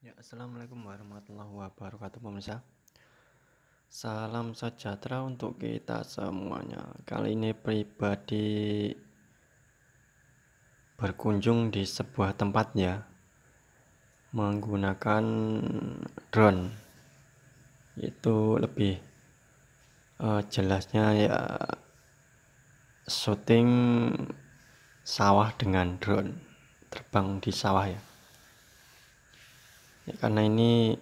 Ya, assalamualaikum warahmatullahi wabarakatuh pemirsa. Salam sejahtera untuk kita semuanya. Kali ini pribadi berkunjung di sebuah tempat ya, menggunakan drone. Itu lebih jelasnya ya, syuting sawah dengan drone, terbang di sawah ya. Karena ini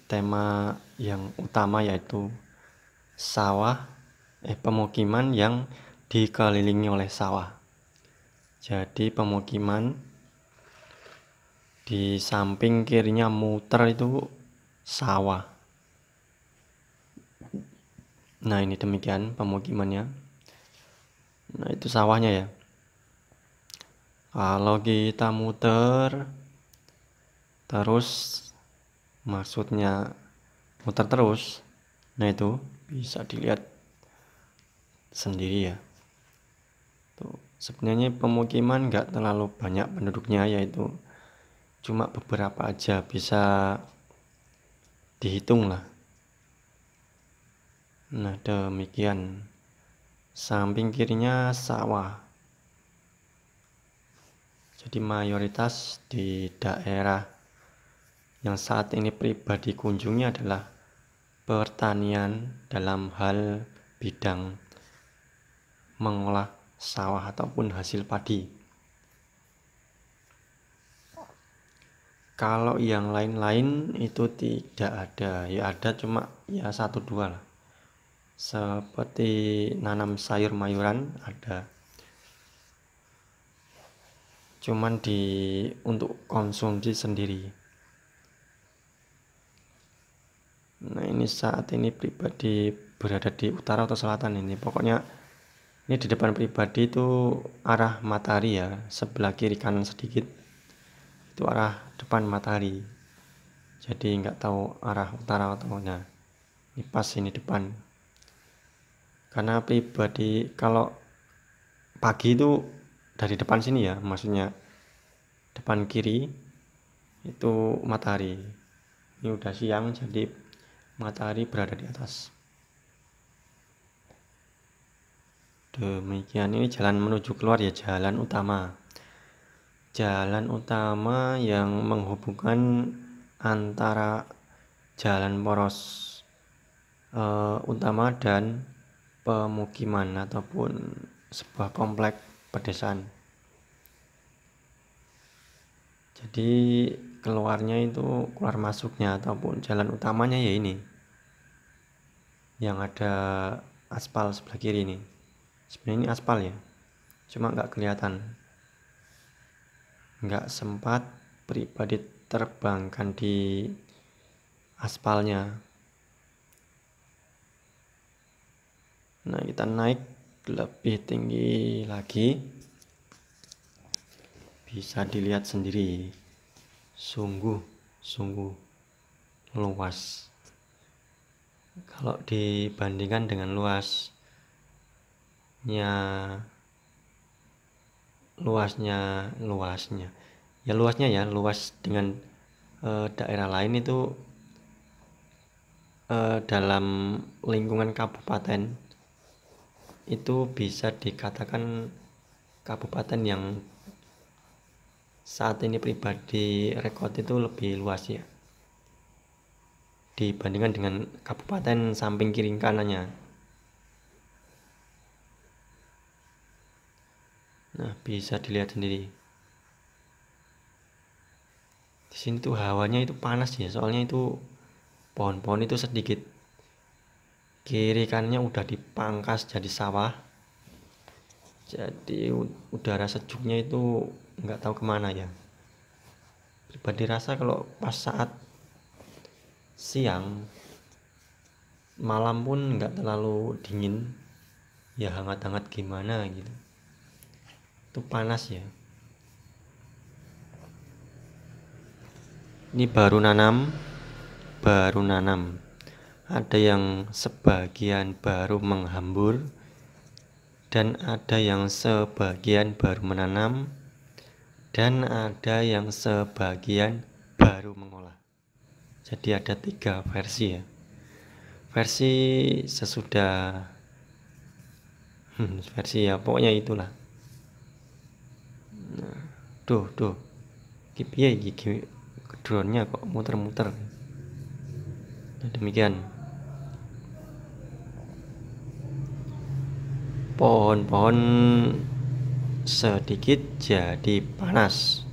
tema yang utama yaitu sawah, pemukiman yang dikelilingi oleh sawah. Jadi pemukiman di samping kirinya muter itu sawah. Nah, ini demikian pemukimannya. Nah, itu sawahnya ya. Kalau kita muter terus, maksudnya muter terus, nah itu bisa dilihat sendiri ya. Tuh, sebenarnya pemukiman nggak terlalu banyak penduduknya, yaitu cuma beberapa aja, bisa dihitung lah. Nah, demikian. Samping kirinya sawah. Jadi mayoritas di daerah yang saat ini pribadi kunjungi adalah pertanian dalam hal bidang mengolah sawah ataupun hasil padi. Kalau yang lain-lain itu tidak ada, ya ada cuma ya 1-2 lah. Seperti nanam sayur-mayuran ada, cuman untuk konsumsi sendiri. Nah, ini saat ini pribadi berada di utara atau selatan ini. Pokoknya ini di depan pribadi itu arah matahari ya, sebelah kiri kanan sedikit itu arah depan matahari. Jadi nggak tahu arah utara atau nah, ini pas ini depan. Karena pribadi kalau pagi itu dari depan sini ya, maksudnya depan kiri itu matahari. Ini udah siang jadi matahari berada di atas. Demikian, ini jalan menuju keluar ya, jalan utama. Jalan utama yang menghubungkan antara jalan poros utama dan pemukiman ataupun sebuah komplek pedesaan. Jadi keluarnya itu keluar masuknya ataupun jalan utamanya ya ini yang ada aspal sebelah kiri ini. Sebenarnya ini aspal ya, cuma nggak kelihatan, nggak sempat pribadi terbangkan di aspalnya. Nah, kita naik lebih tinggi lagi, bisa dilihat sendiri, sungguh luas. Kalau dibandingkan dengan luasnya luas dengan daerah lain itu dalam lingkungan kabupaten itu bisa dikatakan kabupaten yang saat ini pribadi rekod itu lebih luas ya, dibandingkan dengan kabupaten samping kiri kanannya. Nah, bisa dilihat sendiri. Di sini tuh hawanya itu panas ya, soalnya itu pohon-pohon itu sedikit. Kiri kanannya udah dipangkas jadi sawah. Jadi udara sejuknya itu nggak tahu kemana ya. Pribadi rasa kalau pas saat siang, malam pun nggak terlalu dingin, ya hangat-hangat gimana gitu. Itu panas ya. Ini baru nanam. Ada yang sebagian baru menghambur dan ada yang sebagian baru menanam dan ada yang sebagian baru mengolah. Jadi ada 3 versi ya. Versi sesudah versi ya pokoknya itulah. Nah, tuh piye iki drone-nya kok muter-muter. Nah, demikian. Pohon-pohon sedikit jadi panas.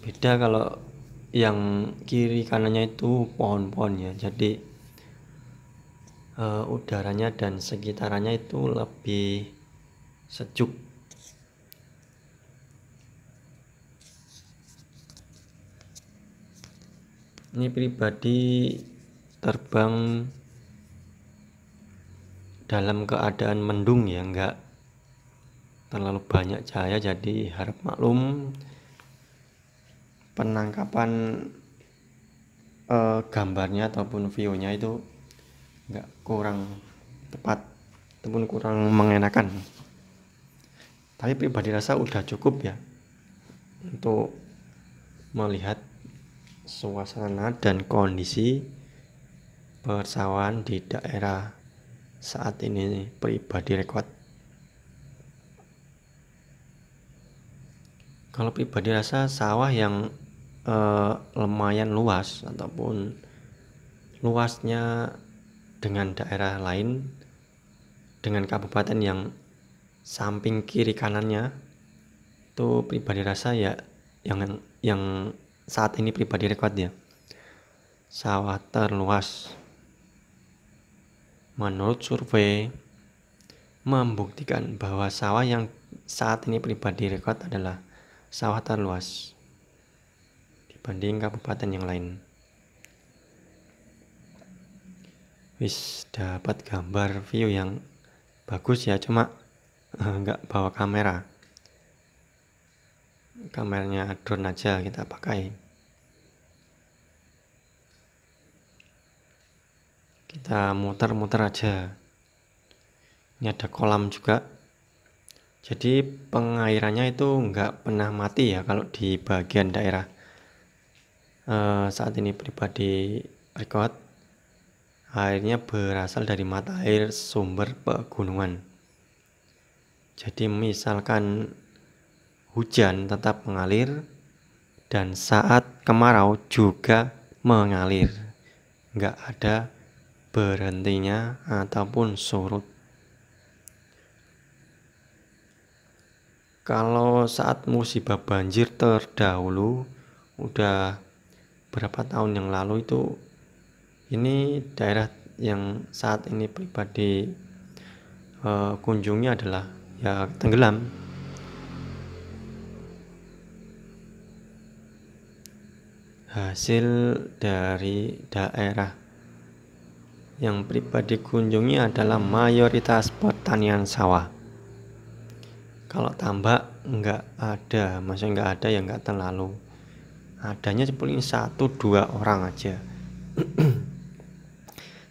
Beda kalau yang kiri kanannya itu pohon-pohon ya. Jadi udaranya dan sekitarannya itu lebih sejuk. Ini pribadi terbang dalam keadaan mendung ya, enggak terlalu banyak cahaya, jadi harap maklum penangkapan gambarnya ataupun videonya itu enggak kurang tepat ataupun kurang mengenakan. Tapi pribadi rasa udah cukup ya untuk melihat suasana dan kondisi persawahan di daerah saat ini pribadi rekod. Kalau pribadi rasa sawah yang lumayan luas ataupun luasnya dengan daerah lain, dengan kabupaten yang samping kiri kanannya, itu pribadi rasa ya yang saat ini pribadi rekod ya, sawah terluas menurut survei membuktikan bahwa sawah yang saat ini pribadi rekod adalah sawah terluas dibanding kabupaten yang lain. Wis dapat gambar view yang bagus ya, cuma nggak bawa kamera. Kameranya drone aja kita pakai. Kita muter-muter aja. Ini ada kolam juga. Jadi pengairannya itu nggak pernah mati ya kalau di bagian daerah saat ini pribadi rekod. Airnya berasal dari mata air sumber pegunungan. Jadi misalkan hujan tetap mengalir dan saat kemarau juga mengalir, nggak ada berhentinya ataupun surut. Kalau saat musibah banjir terdahulu udah berapa tahun yang lalu itu, ini daerah yang saat ini pribadi kunjungi adalah ya tenggelam. Hasil dari daerah yang pribadi kunjungi adalah mayoritas pertanian sawah. Kalau tambak nggak ada, maksudnya nggak ada ya nggak terlalu. Adanya paling 1-2 orang aja.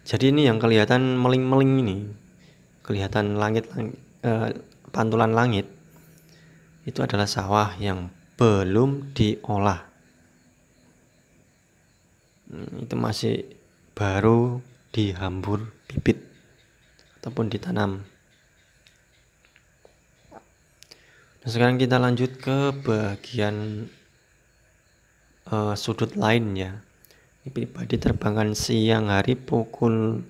Jadi ini yang kelihatan meling-meling ini, kelihatan pantulan langit, itu adalah sawah yang belum diolah. Itu masih baru dihambur bibit ataupun ditanam. Nah, sekarang kita lanjut ke bagian sudut lain ya. Ini pribadi terbangkan siang hari pukul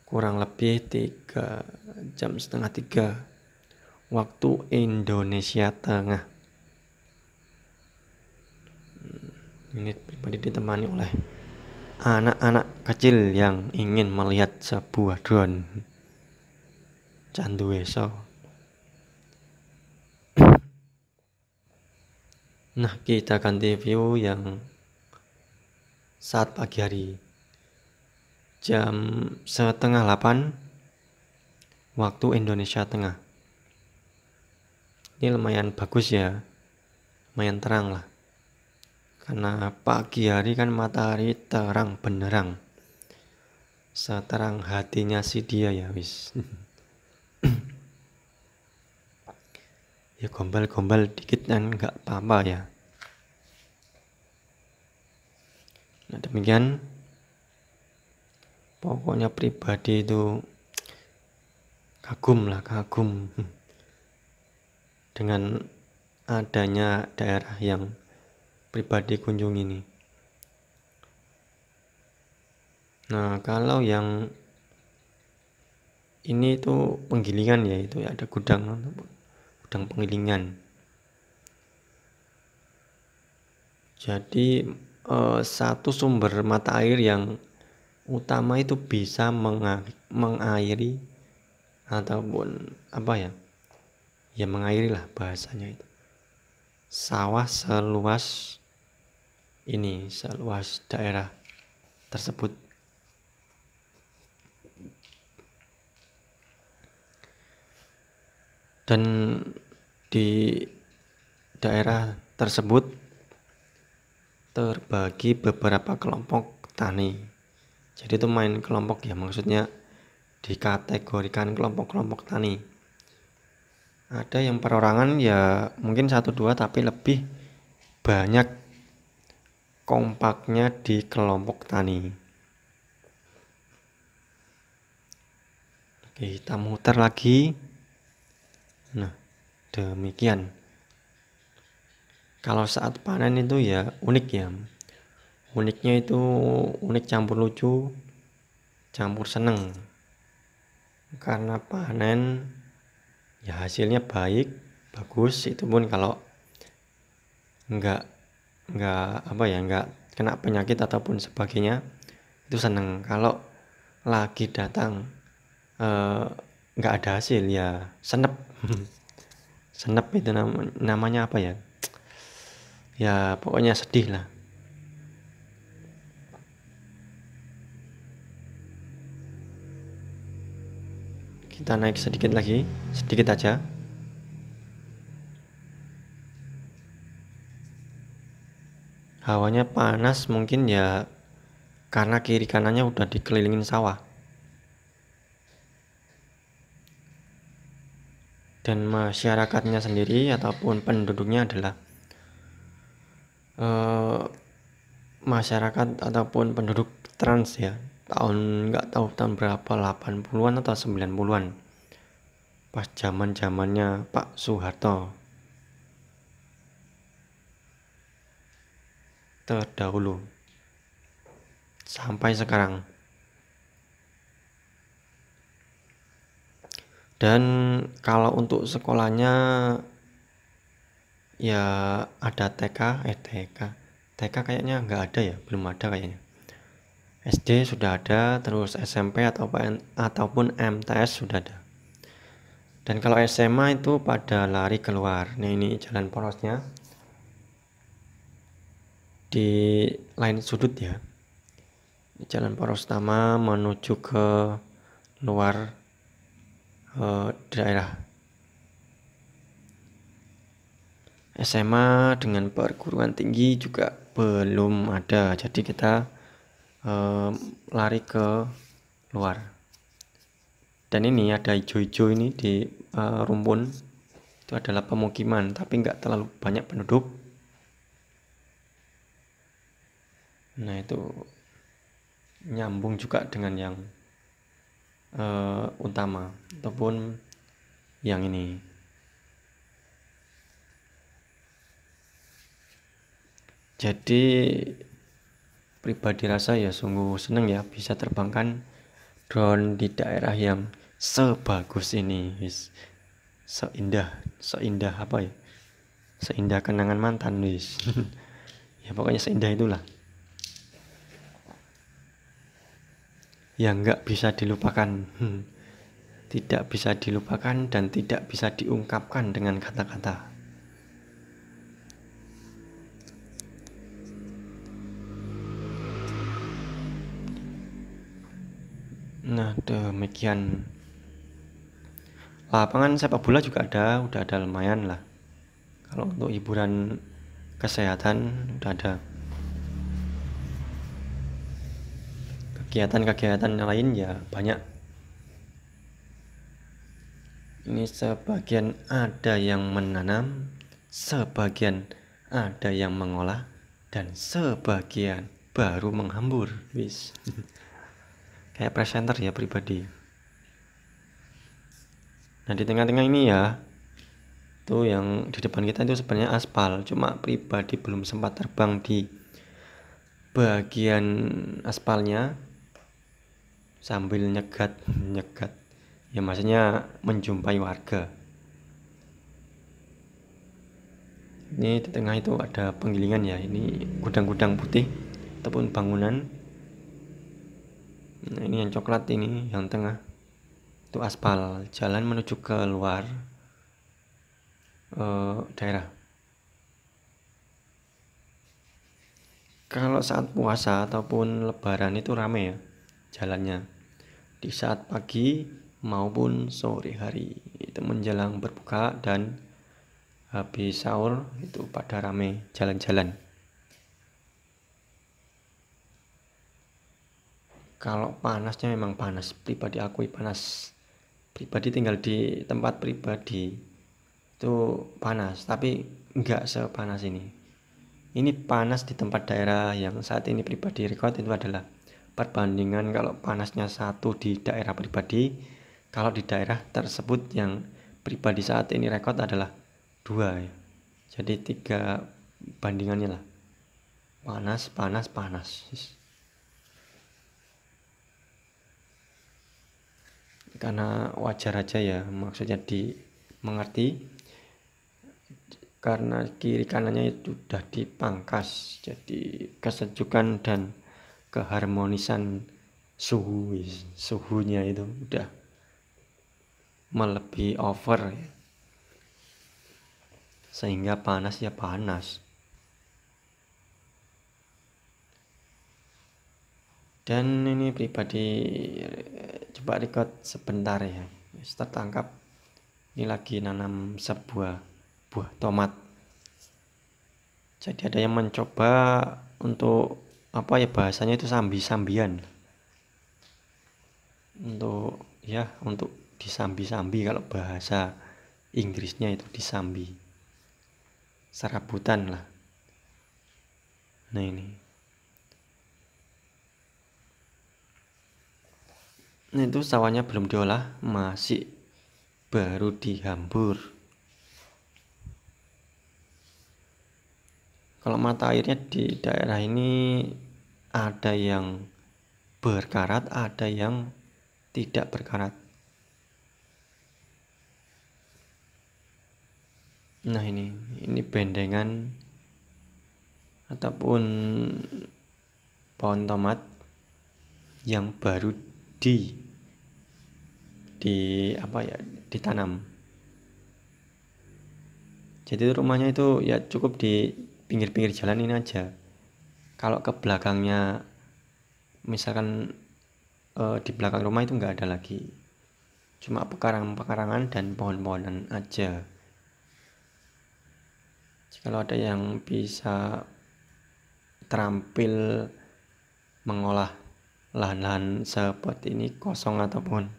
kurang lebih 2:30 waktu Indonesia Tengah. Ini pribadi ditemani oleh anak-anak kecil yang ingin melihat sebuah drone. Candu eso. Nah, kita ganti view yang saat pagi hari. Jam 7:30 waktu Indonesia Tengah. Ini lumayan bagus ya, lumayan terang lah. Karena pagi hari kan matahari terang benderang, seterang hatinya si dia ya wis. Ya gombal-gombal dikit kan nggak apa-apa ya. Nah, demikian pokoknya pribadi itu kagum dengan adanya daerah yang pribadi kunjungi ini. Nah, kalau yang ini itu penggilingan ya, itu ada gudang penggilingan. Jadi satu sumber mata air yang utama itu bisa mengairi ataupun apa ya? Ya mengairi lah bahasanya itu. Sawah seluas daerah tersebut. Dan di daerah tersebut terbagi beberapa kelompok tani. Jadi itu main kelompok ya, maksudnya dikategorikan kelompok-kelompok tani. Ada yang perorangan ya mungkin 1-2, tapi lebih banyak kompaknya di kelompok tani. Oke, kita muter lagi. Nah, demikian. Kalau saat panen itu ya unik ya. Uniknya itu unik campur lucu, campur seneng. Karena panen ya hasilnya bagus, itu pun kalau enggak kena penyakit ataupun sebagainya, itu seneng. Kalau lagi datang enggak ada hasil ya senep. Senep itu namanya apa ya? Ya pokoknya sedih lah. Kita naik sedikit lagi, sedikit aja. Hawanya panas mungkin ya karena kiri kanannya udah dikelilingin sawah. Dan masyarakatnya sendiri ataupun penduduknya adalah masyarakat ataupun penduduk trans ya. Nggak tahu tahun berapa, 80-an atau 90-an. Pas zamannya Pak Soeharto terdahulu sampai sekarang. Dan kalau untuk sekolahnya ya ada TK kayaknya nggak ada ya, belum ada kayaknya. SD sudah ada, terus SMP ataupun MTS sudah ada. Dan kalau SMA itu pada lari keluar. Nah, ini jalan porosnya di lain sudut ya. Jalan poros utama menuju ke luar daerah. SMA dengan perguruan tinggi juga belum ada, jadi kita lari ke luar. Dan ini ada hijau-hijau ini di rumpun, itu adalah pemukiman, tapi nggak terlalu banyak penduduk. Nah, itu nyambung juga dengan yang utama ataupun yang ini. Jadi pribadi rasa ya sungguh seneng ya bisa terbangkan drone di daerah yang sebagus ini, seindah apa ya, seindah kenangan mantan wis. Ya pokoknya seindah itulah yang nggak bisa dilupakan. Tidak bisa dilupakan dan tidak bisa diungkapkan dengan kata-kata. Nah, demikian. Lapangan sepak bola juga udah ada lumayan lah. Kalau untuk hiburan kesehatan udah ada. Kegiatan-kegiatan lain ya banyak. Ini sebagian ada yang menanam, sebagian ada yang mengolah, dan sebagian baru menghambur wis. Kayak presenter ya pribadi. Nah di tengah-tengah ini ya, tuh yang di depan kita itu sebenarnya aspal, cuma pribadi belum sempat terbang di bagian aspalnya sambil nyegat ya, maksudnya menjumpai warga. Ini di tengah itu ada penggilingan ya, ini gudang-gudang putih ataupun bangunan. Nah ini yang coklat, ini yang tengah itu aspal, jalan menuju ke luar daerah. Kalau saat puasa ataupun lebaran itu rame ya jalannya, di saat pagi maupun sore hari, itu menjelang berbuka dan habis sahur itu pada rame jalan-jalan. Kalau panasnya memang panas, pribadi akui panas. Pribadi tinggal di tempat pribadi itu panas, tapi enggak sepanas ini. Ini panas di tempat daerah yang saat ini pribadi record itu adalah perbandingan kalau panasnya 1 di daerah pribadi, kalau di daerah tersebut yang pribadi saat ini record adalah 2 ya. Jadi 3 bandingannya lah. Panas, panas, panas. Karena wajar aja ya, maksudnya dimengerti, karena kiri kanannya itu sudah dipangkas, jadi kesejukan dan keharmonisan suhunya itu udah melebihi over ya. Sehingga panas ya panas. Dan ini pribadi coba record sebentar ya, tertangkap. Ini lagi nanam sebuah buah tomat. Jadi ada yang mencoba untuk apa ya, bahasanya itu sambi-sambian. Untuk disambi-sambi, kalau bahasa Inggrisnya itu disambi. Serabutan lah. Nah ini. Nah itu sawahnya belum diolah, masih baru dihambur. Kalau mata airnya di daerah ini ada yang berkarat, ada yang tidak berkarat. Nah ini bendengan ataupun pohon tomat yang baru ditanam. Jadi rumahnya itu ya cukup di pinggir-pinggir jalan ini aja. Kalau ke belakangnya, misalkan di belakang rumah itu nggak ada lagi, cuma pekarangan dan pohon-pohonan aja. Kalau ada yang bisa terampil mengolah lahan-lahan seperti ini kosong ataupun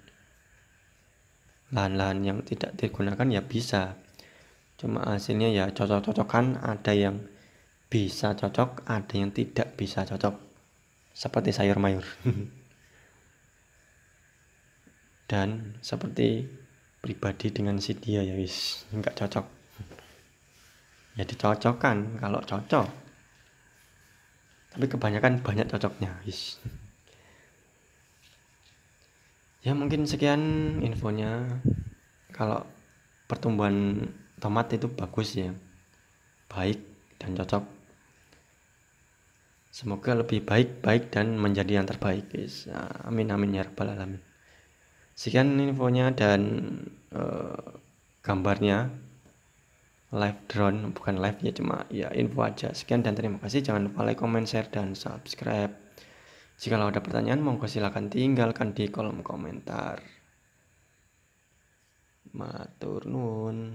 lahan-lahan yang tidak digunakan ya bisa, cuma hasilnya ya cocok-cocokan, ada yang bisa cocok, ada yang tidak bisa cocok, seperti sayur mayur. Dan seperti pribadi dengan si dia ya wis nggak cocok ya, dicocokkan kalau cocok, tapi kebanyakan banyak cocoknya wis. Ya mungkin sekian infonya. Kalau pertumbuhan tomat itu bagus ya, baik dan cocok. Semoga lebih baik dan menjadi yang terbaik guys. Amin amin ya rabbal alamin. Sekian infonya dan gambarnya live drone, bukan live ya, cuma ya info aja. Sekian dan terima kasih. Jangan lupa like, comment, share, dan subscribe. Jika ada pertanyaan, monggo silakan tinggalkan di kolom komentar. Matur nuwun.